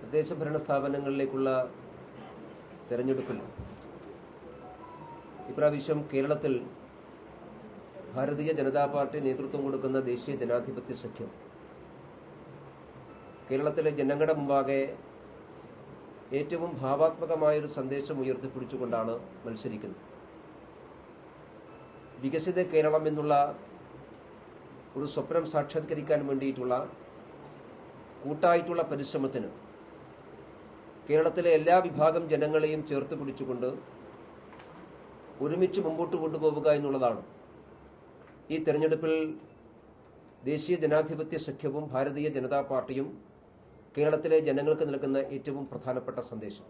തദ്ദേശഭരണ സ്ഥാപനങ്ങളിലേക്കുള്ള തെരഞ്ഞെടുപ്പിൽ ഇപ്രാവശ്യം കേരളത്തിൽ ഭാരതീയ ജനതാ പാർട്ടി നേതൃത്വം കൊടുക്കുന്ന ദേശീയ ജനാധിപത്യ സഖ്യം കേരളത്തിലെ ജനങ്ങളുടെ മുമ്പാകെ ഏറ്റവും ഭാവാത്മകമായൊരു സന്ദേശം ഉയർത്തിപ്പിടിച്ചുകൊണ്ടാണ് മത്സരിക്കുന്നത്. വികസിത കേരളം എന്നുള്ള ഒരു സ്വപ്നം സാക്ഷാത്കരിക്കാൻ വേണ്ടിയിട്ടുള്ള കൂട്ടായിട്ടുള്ള പരിശ്രമത്തിന് കേരളത്തിലെ എല്ലാ വിഭാഗം ജനങ്ങളെയും ചേർത്ത് പിടിച്ചുകൊണ്ട് ഒരുമിച്ച് മുമ്പോട്ട് കൊണ്ടുപോവുക എന്നുള്ളതാണ് ഈ തെരഞ്ഞെടുപ്പിൽ ദേശീയ ജനാധിപത്യ സഖ്യവും ഭാരതീയ ജനതാ പാർട്ടിയും കേരളത്തിലെ ജനങ്ങൾക്ക് നൽകുന്ന ഏറ്റവും പ്രധാനപ്പെട്ട സന്ദേശം.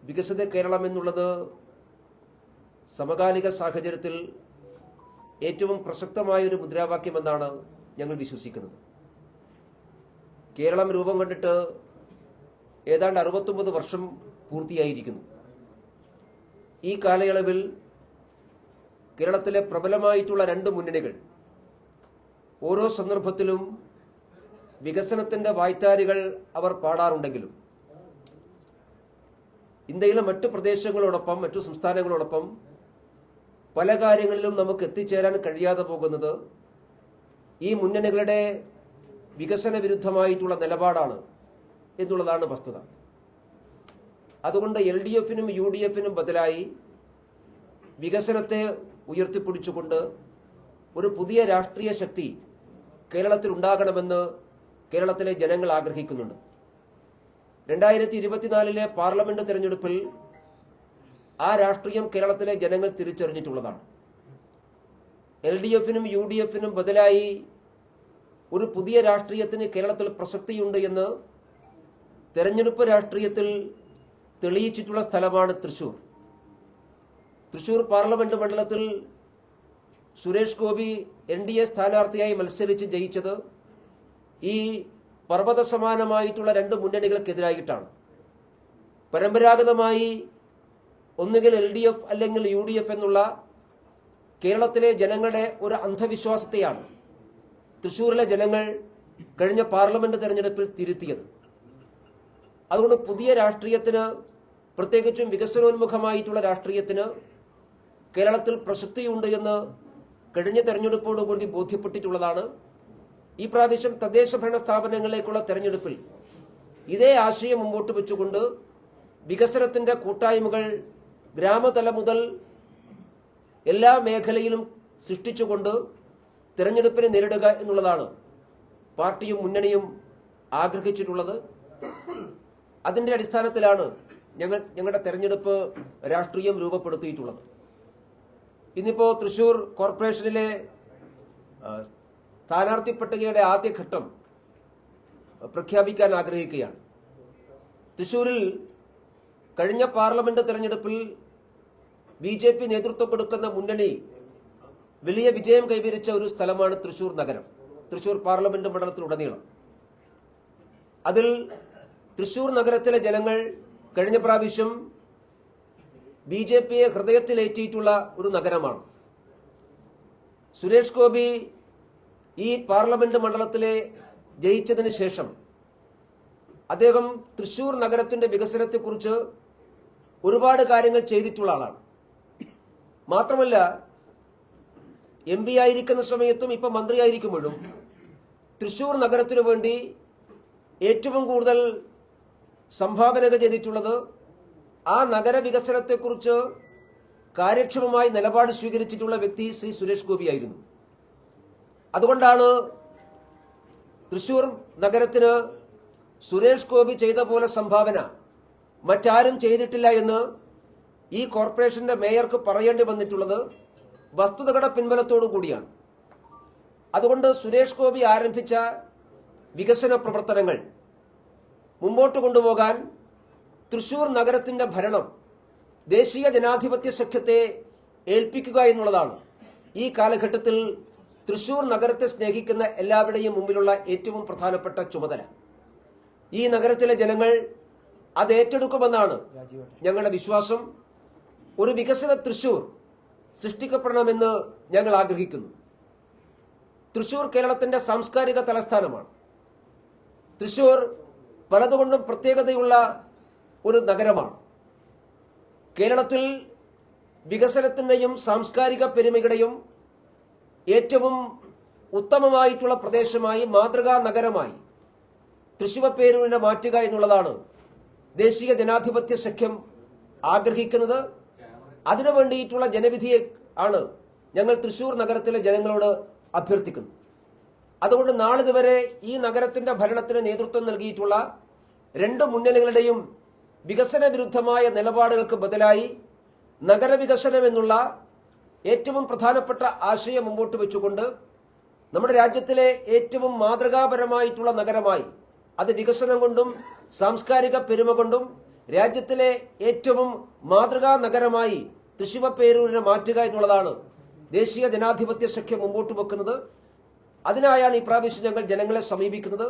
വികസിത കേരളം എന്നുള്ളത് സമകാലിക സാഹചര്യത്തിൽ ഏറ്റവും പ്രസക്തമായൊരു മുദ്രാവാക്യമെന്നാണ് ഞങ്ങൾ വിശ്വസിക്കുന്നത്. കേരളം രൂപം കണ്ടിട്ട് ഏതാണ്ട് 69 വർഷം പൂർത്തിയായിരിക്കുന്നു. ഈ കാലയളവിൽ കേരളത്തിലെ പ്രബലമായിട്ടുള്ള 2 മുന്നണികൾ ഓരോ സന്ദർഭത്തിലും വികസനത്തിന്റെ വായ്ത്താരികൾ അവർ പാടാറുണ്ടെങ്കിലും ഇന്ത്യയിലെ മറ്റു പ്രദേശങ്ങളോടൊപ്പം മറ്റു സംസ്ഥാനങ്ങളോടൊപ്പം പല കാര്യങ്ങളിലും നമുക്ക് എത്തിച്ചേരാൻ കഴിയാതെ പോകുന്നത് ഈ മുന്നണികളുടെ വികസന വിരുദ്ധമായിട്ടുള്ള നിലപാടാണ് എന്നുള്ളതാണ് വസ്തുത. അതുകൊണ്ട് LDFനും UDFനും ബദലായി വികസനത്തെ ഉയർത്തിപ്പിടിച്ചുകൊണ്ട് ഒരു പുതിയ രാഷ്ട്രീയ ശക്തി കേരളത്തിൽ ഉണ്ടാകണമെന്ന് കേരളത്തിലെ ജനങ്ങൾ ആഗ്രഹിക്കുന്നുണ്ട്. 2024 പാർലമെന്റ് തെരഞ്ഞെടുപ്പിൽ ആ രാഷ്ട്രീയം കേരളത്തിലെ ജനങ്ങൾ തിരിച്ചറിഞ്ഞിട്ടുള്ളതാണ്. LDFനും UDFനും ബദലായി ഒരു പുതിയ രാഷ്ട്രീയത്തിന് കേരളത്തിൽ പ്രസക്തിയുണ്ട് എന്ന് തെരഞ്ഞെടുപ്പ് രാഷ്ട്രീയത്തിൽ തെളിയിച്ചിട്ടുള്ള സ്ഥലമാണ് തൃശൂർ. തൃശൂർ പാർലമെന്റ് മണ്ഡലത്തിൽ സുരേഷ് ഗോപി NDA സ്ഥാനാർത്ഥിയായി മത്സരിച്ച് ജയിച്ചത് ഈ പർവ്വത സമാനമായിട്ടുള്ള 2 മുന്നണികൾക്കെതിരായിട്ടാണ്. പരമ്പരാഗതമായി ഒന്നുകിൽ LDF അല്ലെങ്കിൽ UDF എന്നുള്ള കേരളത്തിലെ ജനങ്ങളുടെ ഒരു അന്ധവിശ്വാസത്തെയാണ് തൃശൂരിലെ ജനങ്ങൾ കഴിഞ്ഞ പാർലമെന്റ് തെരഞ്ഞെടുപ്പിൽ തിരുത്തിയത്. അതുകൊണ്ട് പുതിയ രാഷ്ട്രീയത്തിന്, പ്രത്യേകിച്ചും വികസനോന്മുഖമായിട്ടുള്ള രാഷ്ട്രീയത്തിന് കേരളത്തിൽ പ്രസക്തിയുണ്ട് എന്ന് കഴിഞ്ഞ തെരഞ്ഞെടുപ്പോടുകൂടി ബോധ്യപ്പെട്ടിട്ടുള്ളതാണ്. ഈ പ്രാവശ്യം തദ്ദേശഭരണ സ്ഥാപനങ്ങളിലേക്കുള്ള തെരഞ്ഞെടുപ്പിൽ ഇതേ ആശയം മുമ്പോട്ട് വെച്ചുകൊണ്ട് വികസനത്തിന്റെ കൂട്ടായ്മകൾ ഗ്രാമതലം മുതൽ എല്ലാ മേഖലയിലും സൃഷ്ടിച്ചുകൊണ്ട് തെരഞ്ഞെടുപ്പിനെ നേരിടുക എന്നുള്ളതാണ് പാർട്ടിയും മുന്നണിയും ആഗ്രഹിച്ചിട്ടുള്ളത്. അതിന്റെ അടിസ്ഥാനത്തിലാണ് ഞങ്ങളുടെ തെരഞ്ഞെടുപ്പ് രാഷ്ട്രീയം രൂപപ്പെടുത്തിയിട്ടുള്ളത്. ഇന്നിപ്പോ തൃശൂർ കോർപ്പറേഷനിലെ സ്ഥാനാർത്ഥി പട്ടികയുടെ ആദ്യഘട്ടം പ്രഖ്യാപിക്കാൻ ആഗ്രഹിക്കുകയാണ്. തൃശൂരിൽ കഴിഞ്ഞ പാർലമെന്റ് തെരഞ്ഞെടുപ്പിൽ BJP നേതൃത്വം കൊടുക്കുന്ന മുന്നണി വലിയ വിജയം കൈവരിച്ച ഒരു സ്ഥലമാണ് തൃശൂർ നഗരം, തൃശൂർ പാർലമെന്റ് മണ്ഡലത്തിലുടനീളം. അതിൽ തൃശൂർ നഗരത്തിലെ ജനങ്ങൾ കഴിഞ്ഞ പ്രാവശ്യം BJPയെ ഹൃദയത്തിലേറ്റിയിട്ടുള്ള ഒരു നഗരമാണ്. സുരേഷ് ഗോപി ഈ പാർലമെന്റ് മണ്ഡലത്തിലെ ജയിച്ചതിന് ശേഷം അദ്ദേഹം തൃശൂർ നഗരത്തിന്റെ വികസനത്തെക്കുറിച്ച് ഒരുപാട് കാര്യങ്ങൾ ചെയ്തിട്ടുള്ള ആളാണ്. മാത്രമല്ല MP ആയിരിക്കുന്ന സമയത്തും ഇപ്പം മന്ത്രിയായിരിക്കുമ്പോഴും തൃശൂർ നഗരത്തിനു വേണ്ടി ഏറ്റവും കൂടുതൽ സംഭാവനകൾ ചെയ്തിട്ടുള്ളത് ആ നഗര വികസനത്തെക്കുറിച്ച് കാര്യക്ഷമമായി നിലപാട് സ്വീകരിച്ചിട്ടുള്ള വ്യക്തി ശ്രീ സുരേഷ് ഗോപിയായിരുന്നു. അതുകൊണ്ടാണ് തൃശൂർ നഗരത്തിന് സുരേഷ് ഗോപി ചെയ്ത പോലെ സംഭാവന മറ്റാരും ചെയ്തിട്ടില്ല എന്ന് ഈ കോർപ്പറേഷന്റെ മേയർക്ക് പറയേണ്ടി വന്നിട്ടുള്ളത് വസ്തുതകളുടെ പിൻബലത്തോടു കൂടിയാണ്. അതുകൊണ്ട് സുരേഷ് ഗോപി ആരംഭിച്ച വികസന പ്രവർത്തനങ്ങൾ മുമ്പോട്ട് കൊണ്ടുപോകാൻ തൃശൂർ നഗരത്തിന്റെ ഭരണം ദേശീയ ജനാധിപത്യ സഖ്യത്തെ ഏൽപ്പിക്കുക എന്നുള്ളതാണ് ഈ കാലഘട്ടത്തിൽ തൃശൂർ നഗരത്തെ സ്നേഹിക്കുന്ന എല്ലാവരുടെയും മുമ്പിലുള്ള ഏറ്റവും പ്രധാനപ്പെട്ട ചുമതല. ഈ നഗരത്തിലെ ജനങ്ങൾ അത് ഏറ്റെടുക്കുമെന്നാണ് ഞങ്ങളുടെ വിശ്വാസം. ഒരു വികസിത തൃശൂർ സൃഷ്ടിക്കപ്പെടണമെന്ന് ഞങ്ങൾ ആഗ്രഹിക്കുന്നു. തൃശൂർ കേരളത്തിന്റെ സാംസ്കാരിക തലസ്ഥാനമാണ്. തൃശൂർ പലതുകൊണ്ടും പ്രത്യേകതയുള്ള ഒരു നഗരമാണ്. കേരളത്തിൽ വികസനത്തിൻ്റെയും സാംസ്കാരിക പെരുമയുടെയും ഏറ്റവും ഉത്തമമായിട്ടുള്ള പ്രദേശമായി, മാതൃകാ നഗരമായി തൃശ്ശിവപ്പേരൂരിനെ മാറ്റുക എന്നുള്ളതാണ് ദേശീയ ജനാധിപത്യ സഖ്യം ആഗ്രഹിക്കുന്നത്. അതിനു വേണ്ടിയിട്ടുള്ള ജനവിധിയെ ആണ് ഞങ്ങൾ തൃശ്ശൂർ നഗരത്തിലെ ജനങ്ങളോട് അഭ്യർത്ഥിക്കുന്നത്. അതുകൊണ്ട് നാളിതുവരെ ഈ നഗരത്തിന്റെ ഭരണത്തിന് നേതൃത്വം നൽകിയിട്ടുള്ള രണ്ട് മുന്നണികളുടെയും വികസന വിരുദ്ധമായ നിലപാടുകൾക്ക് ബദലായി നഗരവികസനം എന്നുള്ള ഏറ്റവും പ്രധാനപ്പെട്ട ആശയം മുമ്പോട്ട് വെച്ചുകൊണ്ട് നമ്മുടെ രാജ്യത്തിലെ ഏറ്റവും മാതൃകാപരമായിട്ടുള്ള നഗരമായി, അത് വികസനം കൊണ്ടും സാംസ്കാരിക പെരുമ കൊണ്ടും രാജ്യത്തിലെ ഏറ്റവും മാതൃകാ നഗരമായി തൃശ്ശിവപ്പേരൂരിനെ മാറ്റുക എന്നുള്ളതാണ് ദേശീയ ജനാധിപത്യ സഖ്യം മുമ്പോട്ട് വെക്കുന്നത്. അതിനായാണ് ഈ പ്രാവശ്യം ഞങ്ങൾ ജനങ്ങളെ സമീപിക്കുന്നത്.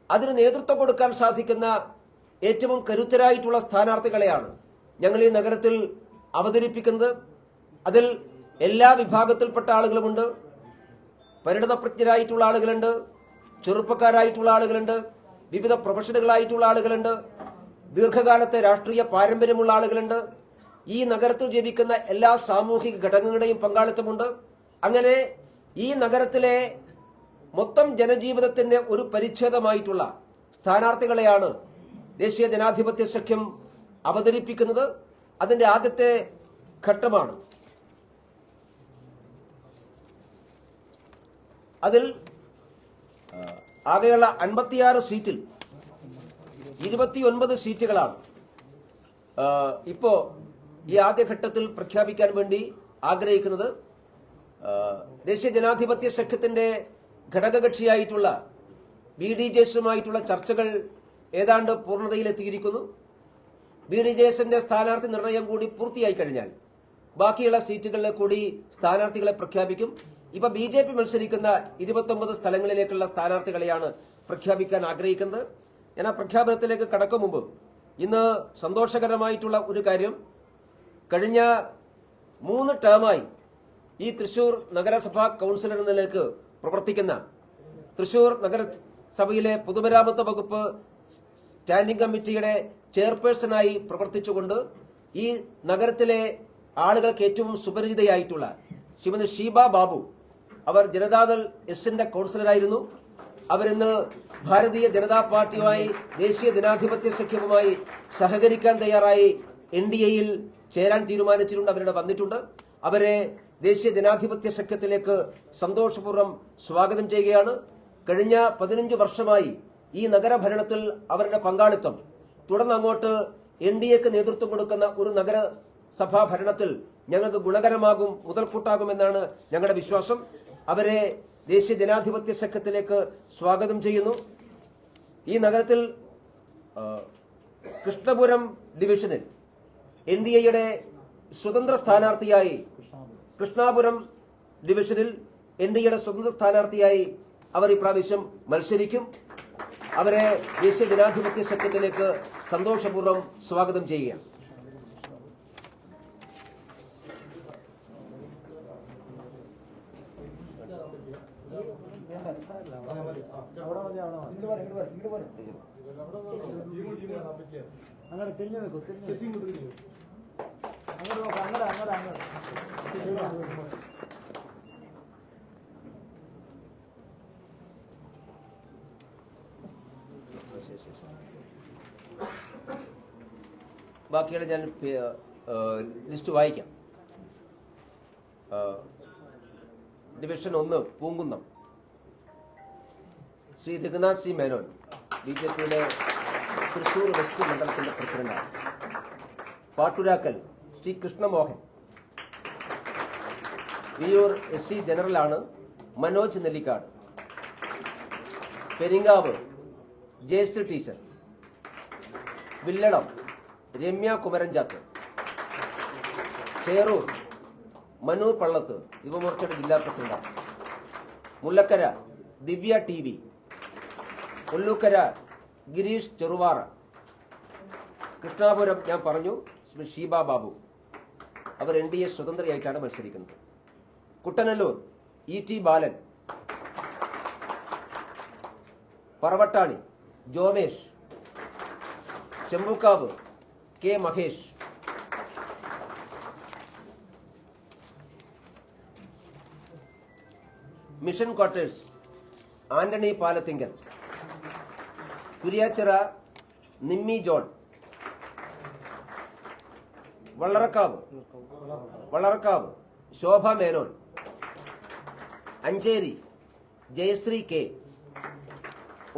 അതിന് നേതൃത്വം കൊടുക്കാൻ സാധിക്കുന്ന ഏറ്റവും കരുത്തരായിട്ടുള്ള സ്ഥാനാർത്ഥികളെയാണ് ഞങ്ങൾ ഈ നഗരത്തിൽ അവതരിപ്പിക്കുന്നത്. അതിൽ എല്ലാ വിഭാഗത്തിൽപ്പെട്ട ആളുകളുമുണ്ട്. പരിണതപ്രജ്ഞരായിട്ടുള്ള ആളുകളുണ്ട്, ചെറുപ്പക്കാരായിട്ടുള്ള ആളുകളുണ്ട്, വിവിധ പ്രൊഫഷനുകളായിട്ടുള്ള ആളുകളുണ്ട്, ദീർഘകാലത്തെ രാഷ്ട്രീയ പാരമ്പര്യമുള്ള ആളുകളുണ്ട്. ഈ നഗരത്തിൽ ജീവിക്കുന്ന എല്ലാ സാമൂഹിക ഘടകങ്ങളുടെയും പങ്കാളിത്തമുണ്ട്. അങ്ങനെ ഈ നഗരത്തിലെ മൊത്തം ജനജീവിതത്തിന്റെ ഒരു പരിച്ഛേദമായിട്ടുള്ള സ്ഥാനാർത്ഥികളെയാണ് ദേശീയ ജനാധിപത്യ സഖ്യം അവതരിപ്പിക്കുന്നത്. അതിന്റെ ആദ്യത്തെ ഘട്ടമാണ്. അതിൽ ആകെയുള്ള 56 സീറ്റിൽ 29 സീറ്റുകളാണ് ഇപ്പോ ഈ ആദ്യഘട്ടത്തിൽ പ്രഖ്യാപിക്കാൻ വേണ്ടി ആഗ്രഹിക്കുന്നത്. ദേശീയ ജനാധിപത്യ സഖ്യത്തിന്റെ ഘടകകക്ഷിയായിട്ടുള്ള BDJസുമായിട്ടുള്ള ചർച്ചകൾ ഏതാണ്ട് പൂർണ്ണതയിലെത്തിയിരിക്കുന്നു. BDJസിന്റെ സ്ഥാനാർത്ഥി നിർണയം കൂടി പൂർത്തിയായി കഴിഞ്ഞാൽ ബാക്കിയുള്ള സീറ്റുകളിലെ കൂടി സ്ഥാനാർത്ഥികളെ പ്രഖ്യാപിക്കും. ഇപ്പൊ BJP മത്സരിക്കുന്ന 29 സ്ഥലങ്ങളിലേക്കുള്ള സ്ഥാനാർത്ഥികളെയാണ് പ്രഖ്യാപിക്കാൻ ആഗ്രഹിക്കുന്നത്. ഞാൻ ആ പ്രഖ്യാപനത്തിലേക്ക് കടക്കും മുമ്പ് ഇന്ന് സന്തോഷകരമായിട്ടുള്ള ഒരു കാര്യം, കഴിഞ്ഞ 3 ടേമായി ഈ തൃശൂർ നഗരസഭാ കൗൺസിലർ എന്ന നിലയ്ക്ക് പ്രവർത്തിക്കുന്ന, തൃശൂർ നഗരസഭയിലെ പൊതുമരാമത്ത് വകുപ്പ് സ്റ്റാൻഡിംഗ് കമ്മിറ്റിയുടെ ചെയർപേഴ്സണായി പ്രവർത്തിച്ചുകൊണ്ട് ഈ നഗരത്തിലെ ആളുകൾക്ക് ഏറ്റവും സുപരിചിതയായിട്ടുള്ള ശ്രീമതി ഷീബ ബാബു, അവർ ജനതാദൾ എസിന്റെ കൗൺസിലറായിരുന്നു. അവരിന്ന് ഭാരതീയ ജനതാ പാർട്ടിയുമായി, ദേശീയ ജനാധിപത്യ സഖ്യവുമായി സഹകരിക്കാൻ തയ്യാറായി NDAയിൽ ചേരാൻ തീരുമാനിച്ചിട്ടുണ്ട്. അവരുടെ വന്നിട്ടുണ്ട്. അവരെ ദേശീയ ജനാധിപത്യ സഖ്യത്തിലേക്ക് സന്തോഷപൂർവ്വം സ്വാഗതം ചെയ്യുകയാണ്. കഴിഞ്ഞ 15 വർഷമായി ഈ നഗരഭരണത്തിൽ അവരുടെ പങ്കാളിത്തം, തുടർന്ന് അങ്ങോട്ട് NDAക്ക് നേതൃത്വം കൊടുക്കുന്ന ഒരു നഗരസഭാ ഭരണത്തിൽ ഞങ്ങൾക്ക് ഗുണകരമാകും, മുതൽക്കൂട്ടാകുമെന്നാണ് ഞങ്ങളുടെ വിശ്വാസം. അവരെ ദേശീയ ജനാധിപത്യ സഖ്യത്തിലേക്ക് സ്വാഗതം ചെയ്യുന്നു. ഈ നഗരത്തിൽ കൃഷ്ണപുരം ഡിവിഷനിൽ NDAയുടെ സ്വതന്ത്ര സ്ഥാനാർത്ഥിയായി, കൃഷ്ണാപുരം ഡിവിഷനിൽ NDAയുടെ സ്വതന്ത്ര സ്ഥാനാർത്ഥിയായി അവർ ഈ പ്രാവശ്യം മത്സരിക്കും. അവരെ ദേശീയ ജനാധിപത്യ സഖ്യത്തിലേക്ക് സന്തോഷപൂർവ്വം സ്വാഗതം ചെയ്യുകയാണ്. അങ്ങനെ തിരിഞ്ഞു നിൽക്കൂ, അങ്ങോട്ട് ബാക്കിയുള്ള ഞാൻ ലിസ്റ്റ് വായിക്കാം. ഡിവിഷൻ 1 പൂങ്കുന്നം ശ്രീ രഘുനാഥ് സി മേനോൻ, BJPയുടെ തൃശൂർ വെസ്റ്റ് മണ്ഡലത്തിന്റെ പ്രസിഡന്റാണ്. പാട്ടുരാക്കൽ ശ്രീ കൃഷ്ണമോഹൻ. വിയൂർ SC ജനറലാണ് മനോജ് നെല്ലിക്കാട്. Peringavu JC teacher. വില്ലളം രമ്യ കുമരഞ്ചാത്ത്. ചേറൂർ മനു പള്ളത്ത്, യുവമോർച്ചയുടെ ജില്ലാ പ്രസിഡന്റാണ്. മുല്ലക്കര ദിവ്യ TV. കൊല്ലൂക്കര ഗിരീഷ് ചെറുവാറ. കൃഷ്ണാപുരം ഞാൻ പറഞ്ഞു, ഷീബ ബാബു. അവർ NDA സ്വതന്ത്രയായിട്ടാണ് മത്സരിക്കുന്നത്. Kuttanellur ET Balan. Paravattani Jomesh. Chembukkavu K Mahesh, mission quarters Antony Palathingal, Kuriachira Nimmi John, Vallarakkavu Shobha Menon, Ancheri Jayashree K,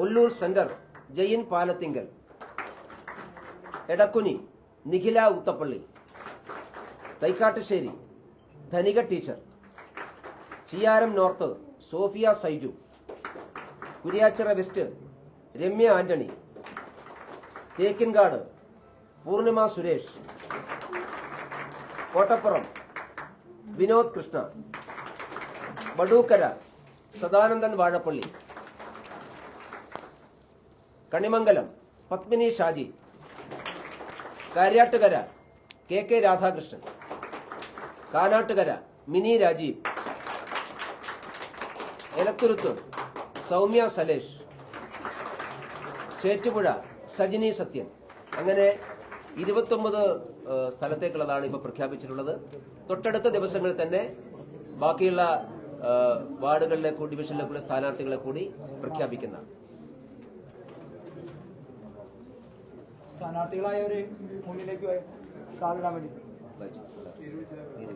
Ollur centre Jain Palathingal, Edakkuni Nikhila Uthappally, Thaikkattussery Dhanika teacher, Chiyaram north Sophia Saiju, Kuriachira west Ramya Antony, Thekkinkadu Poornima Suresh, Kottappuram Vinod Krishna, Vadookkara Sadanandan Vazhappally, Kanimangalam Padmini Shaji, Kariyattukara K K Radhakrishnan, Kanattukara Mini Rajeev, Elathuruthu Soumya Salesh, Chettupuzha Sajini Sathyan. അങ്ങനെ 29 സ്ഥലത്തേക്കുള്ളതാണ് ഇപ്പോൾ പ്രഖ്യാപിച്ചിട്ടുള്ളത്. തൊട്ടടുത്ത ദിവസങ്ങളിൽ തന്നെ ബാക്കിയുള്ള വാർഡുകളിലെ ഡിവിഷനിലേക്കുള്ള സ്ഥാനാർത്ഥികളെ കൂടി പ്രഖ്യാപിക്കുന്നതാണ്. സ്ഥാനാർത്ഥികളായവര് മുന്നിലേക്ക് ഷാളിടാൻ വേണ്ടി